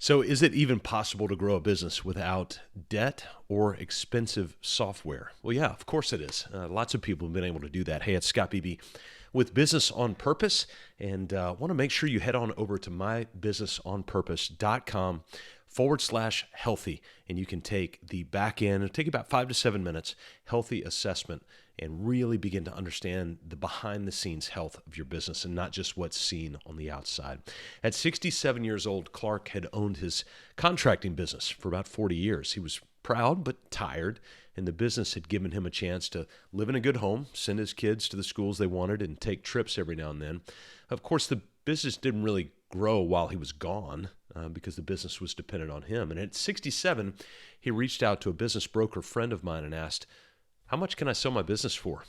So, is it even possible to grow a business without debt or expensive software? Well, yeah, of course it is. Lots of people have been able to do that. Hey, it's Scott Beebe with Business on Purpose, and want to make sure you head on over to mybusinessonpurpose.com/healthy, and you can take the back end, it'll take about 5 to 7 minutes, healthy assessment, and really begin to understand the behind the scenes health of your business and not just what's seen on the outside. At 67 years old, Clark had owned his contracting business for about 40 years. He was proud but tired, and the business had given him a chance to live in a good home, send his kids to the schools they wanted, and take trips every now and then. Of course, the business didn't really grow while he was gone because the business was dependent on him. And at 67, he reached out to a business broker friend of mine and asked, "How much can I sell my business for?"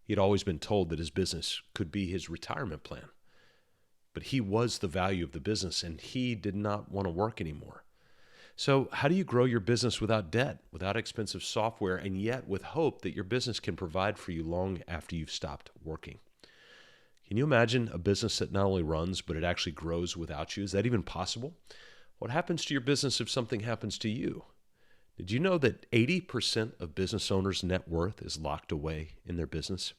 He'd always been told that his business could be his retirement plan, but he was the value of the business and he did not want to work anymore. So, how do you grow your business without debt, without expensive software, and yet with hope that your business can provide for you long after you've stopped working? Can you imagine a business that not only runs, but it actually grows without you? Is that even possible? What happens to your business if something happens to you? Did you know that 80% of business owners' net worth is locked away in their business?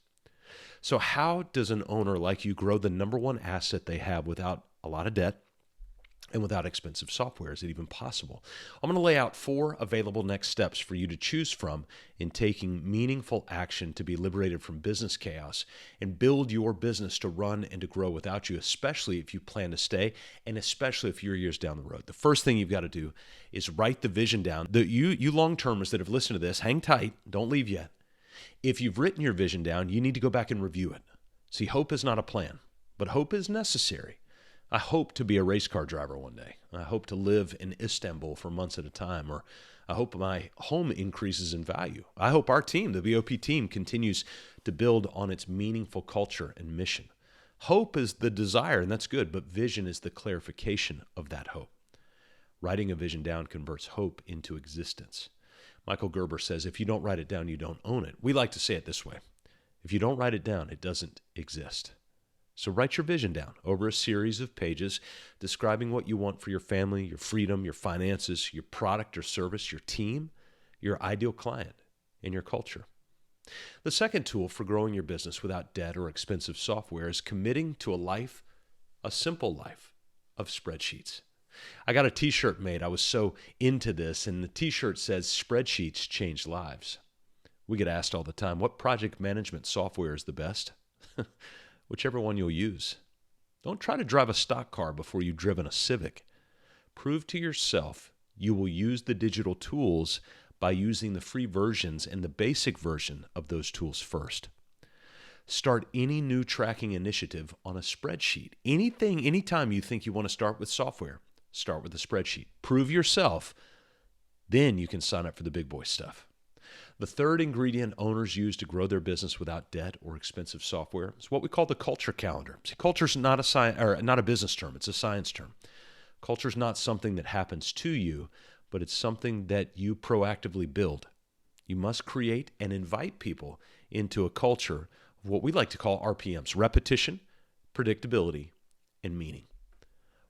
So how does an owner like you grow the number one asset they have without a lot of debt and without expensive software? Is it even possible? I'm going to lay out 4 available next steps for you to choose from in taking meaningful action to be liberated from business chaos and build your business to run and to grow without you, especially if you plan to stay and especially if you're years down the road. The first thing you've got to do is write the vision down. You long-termers that have listened to this, hang tight, don't leave yet. If you've written your vision down, you need to go back and review it. See, hope is not a plan, but hope is necessary. I hope to be a race car driver one day. I hope to live in Istanbul for months at a time, or I hope my home increases in value. I hope our team, the BOP team, continues to build on its meaningful culture and mission. Hope is the desire, and that's good, but vision is the clarification of that hope. Writing a vision down converts hope into existence. Michael Gerber says, if you don't write it down, you don't own it. We like to say it this way: if you don't write it down, it doesn't exist. So write your vision down over a series of pages describing what you want for your family, your freedom, your finances, your product or service, your team, your ideal client, and your culture. The second tool for growing your business without debt or expensive software is committing to a simple life of spreadsheets. I got a t-shirt made. I was so into this, and the t-shirt says, "Spreadsheets change lives." We get asked all the time, what project management software is the best? Whichever one you'll use. Don't try to drive a stock car before you've driven a Civic. Prove to yourself you will use the digital tools by using the free versions and the basic version of those tools first. Start any new tracking initiative on a spreadsheet. Anytime you think you want to start with software, start with a spreadsheet. Prove yourself, then you can sign up for the big boy stuff. The third ingredient owners use to grow their business without debt or expensive software is what we call the culture calendar. See, culture is not a business term; it's a science term. Culture is not something that happens to you, but it's something that you proactively build. You must create and invite people into a culture of what we like to call RPMs: repetition, predictability, and meaning.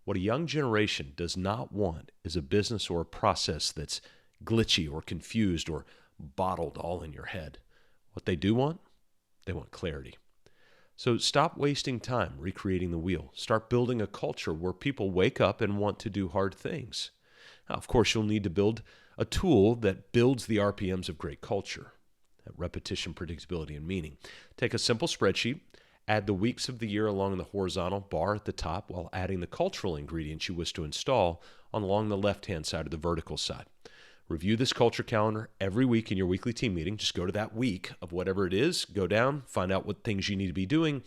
What a young generation does not want is a business or a process that's glitchy or confused or bottled all in your head. What they do want? They want clarity. So stop wasting time recreating the wheel. Start building a culture where people wake up and want to do hard things. Now, of course, you'll need to build a tool that builds the RPMs of great culture, that repetition, predictability, and meaning. Take a simple spreadsheet, add the weeks of the year along the horizontal bar at the top while adding the cultural ingredients you wish to install along the left-hand side of the vertical side. Review this culture calendar every week in your weekly team meeting. Just go to that week of whatever it is, go down, find out what things you need to be doing,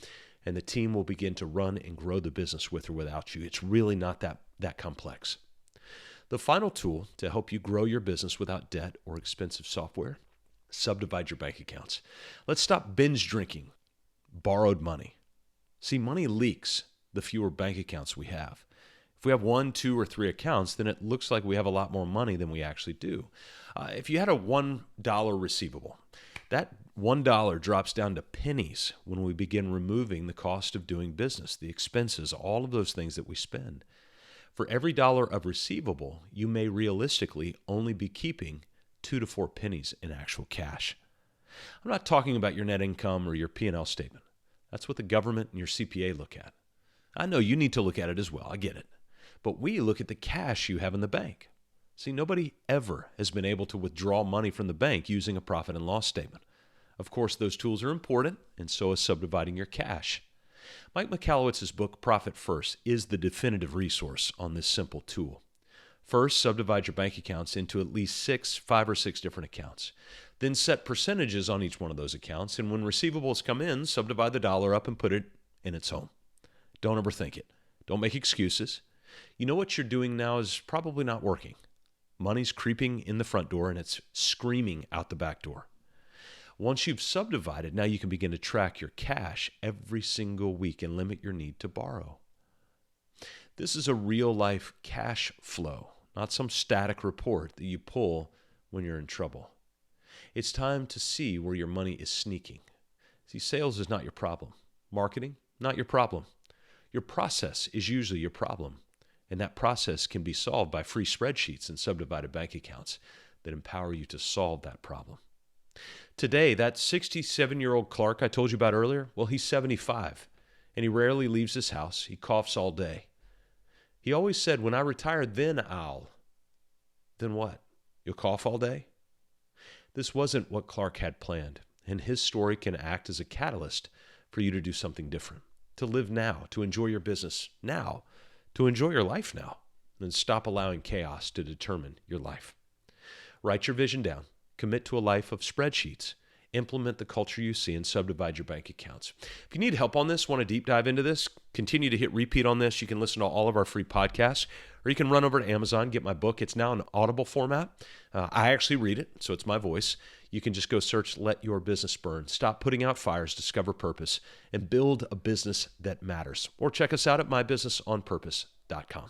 and the team will begin to run and grow the business with or without you. It's really not that complex. The final tool to help you grow your business without debt or expensive software: subdivide your bank accounts. Let's stop binge drinking borrowed money. See, money leaks the fewer bank accounts we have. If we have 1, 2, or 3 accounts, then it looks like we have a lot more money than we actually do. If you had a $1 receivable, that $1 drops down to pennies when we begin removing the cost of doing business, the expenses, all of those things that we spend. For every dollar of receivable, you may realistically only be keeping 2 to 4 pennies in actual cash. I'm not talking about your net income or your P&L statement. That's what the government and your CPA look at. I know you need to look at it as well. I get it. But we look at the cash you have in the bank. See, nobody ever has been able to withdraw money from the bank using a profit and loss statement. Of course, those tools are important, and so is subdividing your cash. Mike Michalowicz's book, Profit First, is the definitive resource on this simple tool. First, subdivide your bank accounts into at least 5 or 6 different accounts. Then set percentages on each one of those accounts, and when receivables come in, subdivide the dollar up and put it in its home. Don't overthink it. Don't make excuses. You know what you're doing now is probably not working. Money's creeping in the front door and it's screaming out the back door. Once you've subdivided, now you can begin to track your cash every single week and limit your need to borrow. This is a real-life cash flow, not some static report that you pull when you're in trouble. It's time to see where your money is sneaking. See, sales is not your problem. Marketing, not your problem. Your process is usually your problem, and that process can be solved by free spreadsheets and subdivided bank accounts that empower you to solve that problem. Today, that 67-year-old Clark I told you about earlier, well, he's 75, and he rarely leaves his house. He coughs all day. He always said, when I retire, then I'll. Then what? You'll cough all day? This wasn't what Clark had planned, and his story can act as a catalyst for you to do something different, to live now, to enjoy your business now, to enjoy your life now, and stop allowing chaos to determine your life. Write your vision down. Commit to a life of spreadsheets. Implement the culture you see and subdivide your bank accounts. If you need help on this, want to deep dive into this, continue to hit repeat on this. You can listen to all of our free podcasts, or you can run over to Amazon, get my book. It's now in Audible format. I actually read it, so it's my voice. You can just go search Let Your Business Burn. Stop putting out fires, discover purpose, and build a business that matters. Or check us out at mybusinessonpurpose.com.